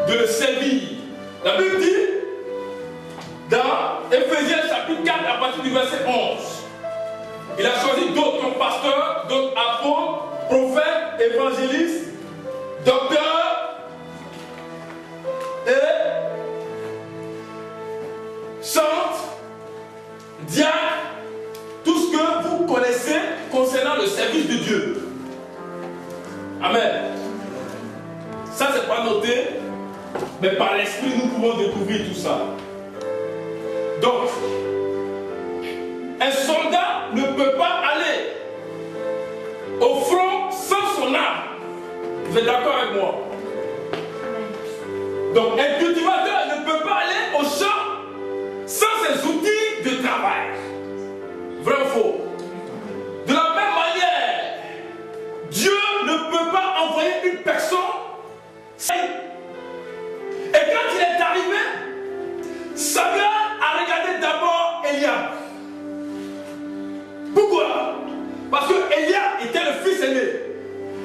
de le servir. La Bible dit, dans Éphésiens chapitre 4, à partir du verset 11, il a choisi d'autres comme pasteurs, d'autres apôtres, prophètes, évangélistes, docteurs et chantres, diacres, tout ce que vous connaissez concernant le service de Dieu. Amen. Ça, c'est pas noté, mais par l'esprit, nous pouvons découvrir tout ça. Donc, un soldat ne peut pas aller au front sans son arme. Vous êtes d'accord avec moi? Donc, un cultivateur ne peut pas aller au champ sans ses outils de travail. Vrai ou faux? De la même manière, Dieu ne peut pas envoyer une personne. Et quand il est arrivé, Samuel a regardé d'abord Eliab. Pourquoi? Parce que Eliab était le fils aîné.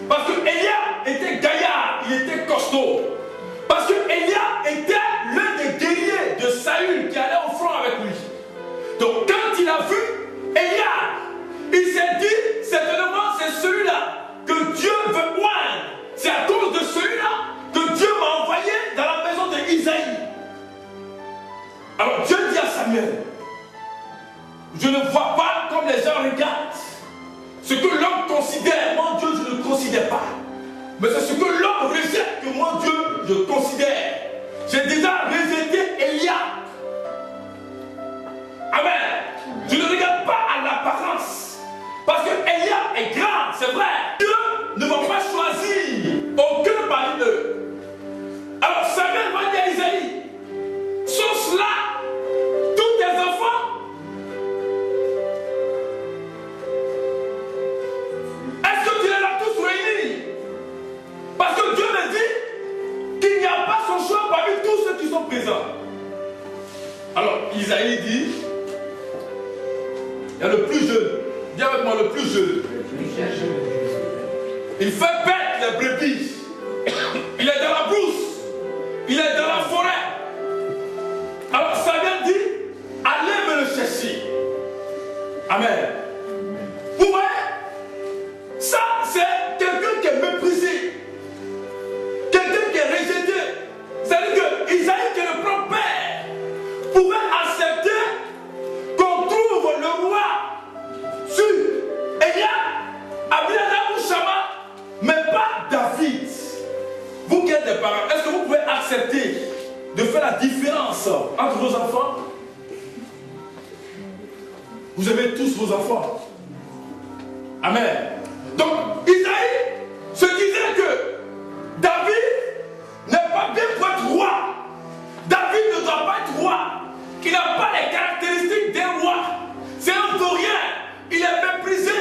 Parce que Eliab était gaillard, il était costaud. Parce que Eliab était l'un des guerriers de Saül qui allait au front avec lui. Donc quand il a vu Eliab, il s'est dit, certainement c'est celui-là que Dieu veut oindre. C'est à cause de celui-là que Dieu m'a envoyé dans la maison d'Isaïe. Alors Dieu dit à Samuel, je ne vois pas comme les gens regardent. Ce que l'homme considère, moi Dieu je ne considère pas. Mais c'est ce que l'homme rejette que moi Dieu je considère. J'ai déjà rejeté Eliab. Amen. Je ne regarde pas à l'apparence. Parce que Eliab est grand, c'est vrai. Dieu ne va pas choisir aucun parmi eux. Alors Samuel va dire à Isaïe, sont cela tous tes enfants? Est-ce que tu les as tous réunis? Parce que Dieu me dit qu'il n'y a pas son choix parmi tous ceux qui sont présents. Alors Isaïe dit, il y a le plus jeune. Dis avec moi le plus jeune. Il fait paître les brebis. Il est dans la brousse. Il est dans la forêt. Alors Samuel dit, allez me le chercher. Amen. Vous voyez, ça c'est quelqu'un qui est méprisé. Quelqu'un qui est rejeté. C'est-à-dire que Isaïe, qui est le propre père, pouvait accepter qu'on trouve le roi sur Eliab, Abinadab ou Shama, mais pas David. Vous qui êtes des parents, est-ce que vous pouvez accepter de faire la différence entre vos enfants? Vous aimez tous vos enfants. Amen. Donc, Isaïe se disait que David n'est pas bien pour être roi. David ne doit pas être roi. Il n'a pas les caractéristiques d'un roi. C'est un vaurien. Il est méprisé.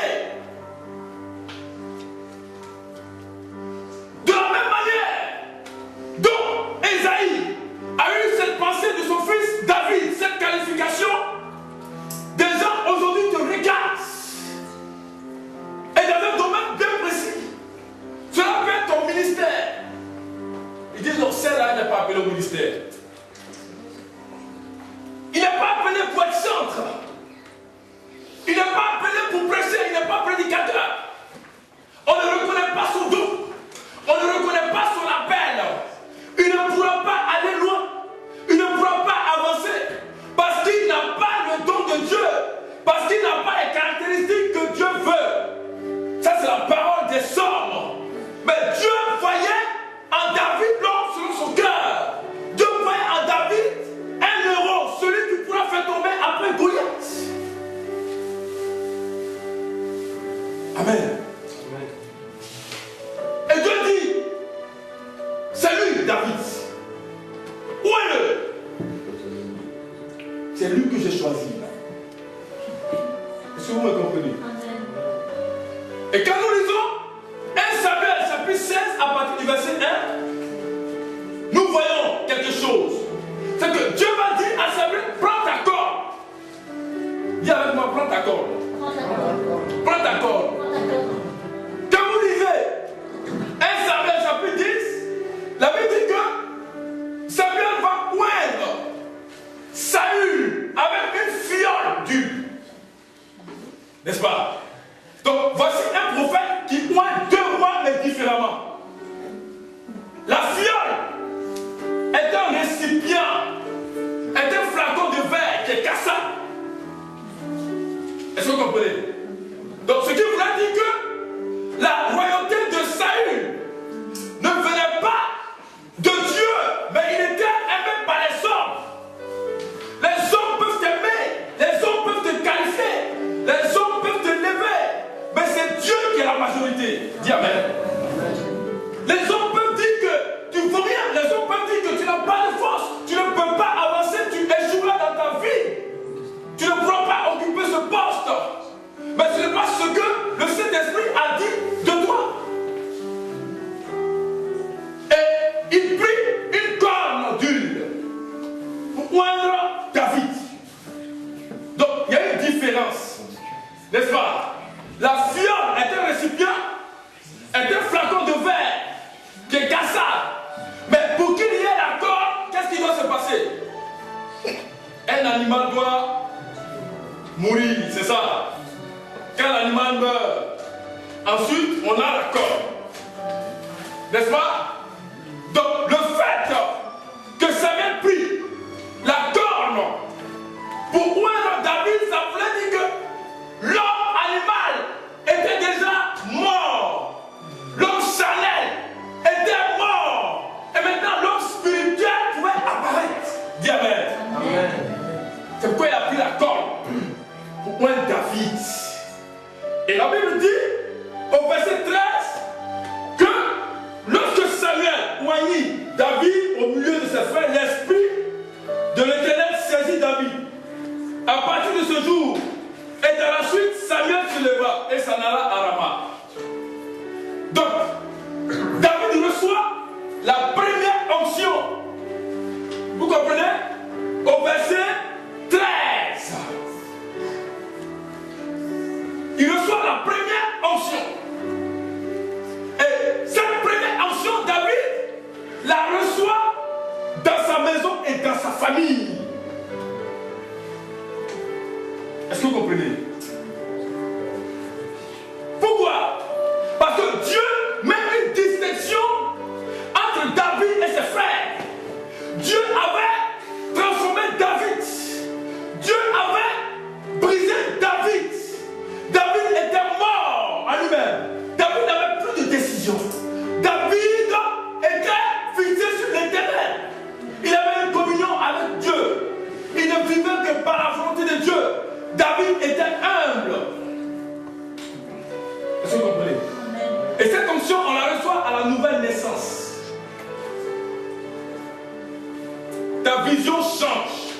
De la même manière, donc Isaïe a eu cette pensée de son fils David, cette qualification. Des gens aujourd'hui te regardent. Et dans un domaine bien précis. Cela peut être ton ministère. Ils disent non, celle-là n'est pas appelée au ministère. Il n'est pas appelé pour être centre. Il n'est pas appelé pour prêcher, il n'est pas prédicateur. On ne reconnaît pas son don. On ne reconnaît pas son appel. Il ne pourra pas aller loin. Il ne pourra pas avancer. Parce qu'il n'a pas le don de Dieu. Parce qu'il n'a pas les caractéristiques que Dieu veut. Ça c'est la parole des sommes. Mais Dieu voyait en David l'homme selon son cœur. Dieu voyait en David un héros, celui qui pourra faire tomber après Goliath. Amen. Et Dieu dit, c'est lui David. Où est-le? C'est lui que j'ai choisi. Est-ce que vous me comprenez? Et quand nous lisons 1 Samuel chapitre 16 à partir du verset 1, nous voyons quelque chose. C'est que Dieu va dire à Samuel, prends ta corde. Dis avec moi, prends ta corde. Prends ta corde. Quand vous lisez 1 Samuel chapitre 10, la Bible dit que récipient est un flacon de verre qui est cassé. Est-ce que vous comprenez? Donc ce qui voulait dire que la royauté de Saül ne venait pas de Dieu, mais il était aimé par les hommes. Les hommes peuvent t'aimer, les hommes peuvent te qualifier, les hommes peuvent te lever, mais c'est Dieu qui est la majorité. Dis Amen. Les hommes peuvent dire que tu ne vaux rien, les hommes peuvent dire que tu n'as pas de force, tu ne peux pas avancer, tu échoueras dans ta vie, tu ne pourras pas occuper ce poste. Mais ce n'est pas ce que le Saint-Esprit a dit de toi. Et il prit une corne d'huile pour oindre David. Donc il y a une différence, n'est-ce pas? La fiole est un récipient, est un flacon de verre qui est cassable. Mais pour qu'il y ait la corne, qu'est-ce qui doit se passer? Un animal doit mourir, c'est ça. Quand l'animal meurt, ensuite on a la corne. N'est-ce pas? Donc le fait que Samuel prit la corne pour oindre David, ça voulait dire que l'homme animal était déjà mort. L'homme charnel était mort. Et maintenant l'homme spirituel pouvait apparaître. Dis Amen. Amen. C'est pourquoi il a pris la corne pour oindre David. Et la Bible dit au verset 13 que lorsque Samuel oignit David au milieu de ses frères, l'esprit de l'Éternel saisit David. À partir de ce jour, et dans la suite, Samuel se leva et s'en alla à Rama. Donc, David reçoit la première onction. Vous comprenez? Au verset 13. Il reçoit la première onction. Et cette première onction, David la reçoit dans sa maison et dans sa famille. Est-ce que vous comprenez? Pourquoi? Parce que Dieu met une distinction entre David et ses frères. Dieu avait transformé David. Dieu avait brisé David. David était mort en lui-même. David n'avait plus de décision. David était fixé sur l'Éternel. Il avait une communion avec Dieu. Il ne vivait que par la volonté de Dieu. David était humble. Est-ce que vous comprenez? Et cette onction, on la reçoit à la nouvelle naissance. Ta vision change.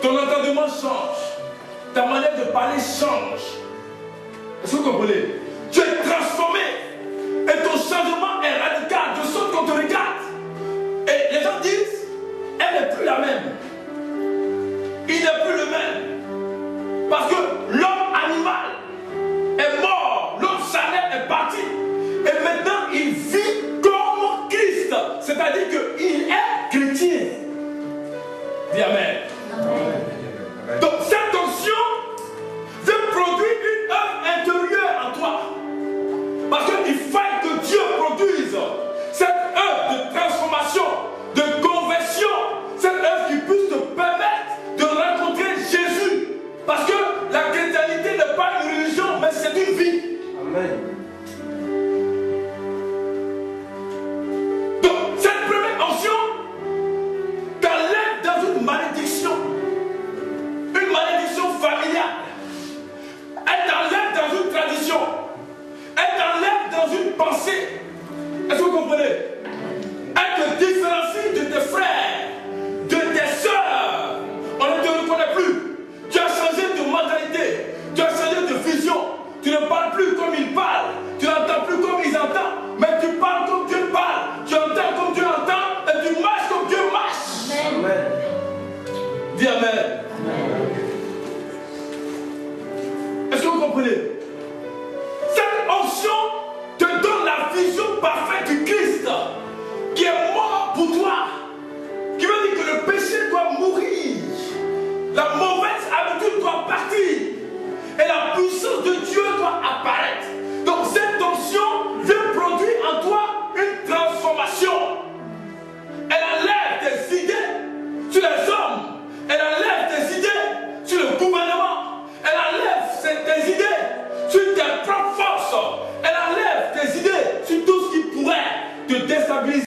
Ton entendement change. Ta manière de parler change. Est-ce que vous comprenez? Tu es transformé. Et ton changement est radical. De sorte qu'on te regarde. Et les gens disent, elle n'est plus la même. Il n'est plus le même. Parce que l'homme animal est mort. L'homme charnel est parti. Et maintenant, il vit comme Christ. C'est-à-dire qu'il est chrétien. Dis Amen. Amen. Donc, cette onction veut produire une œuvre intérieure en toi. Parce qu'il faut que Dieu produise cette œuvre de transformation, de conversion, cette œuvre qui puisse te permettre de rencontrer Jésus. Parce que la chrétienté n'est pas une religion, mais c'est une vie. Amen. Donc, cette première onction t'enlève dans une malédiction familiale. Elle t'enlève dans une tradition. Elle t'enlève dans une pensée. Est-ce que vous comprenez? Elle te différencie de tes frères, de tes soeurs. On ne te reconnaît plus. Tu as changé de mentalité. Tu as changé de vision. Tu ne parles plus comme ils parlent. Tu n'entends plus comme ils entendent. Mais tu parles comme Dieu parle. Tu entends comme Dieu entend. Et tu marches comme Dieu marche. Amen. Dis Amen. Amen. Est-ce que vous comprenez? Cette onction te donne la vision parfaite du Christ qui est mort pour toi.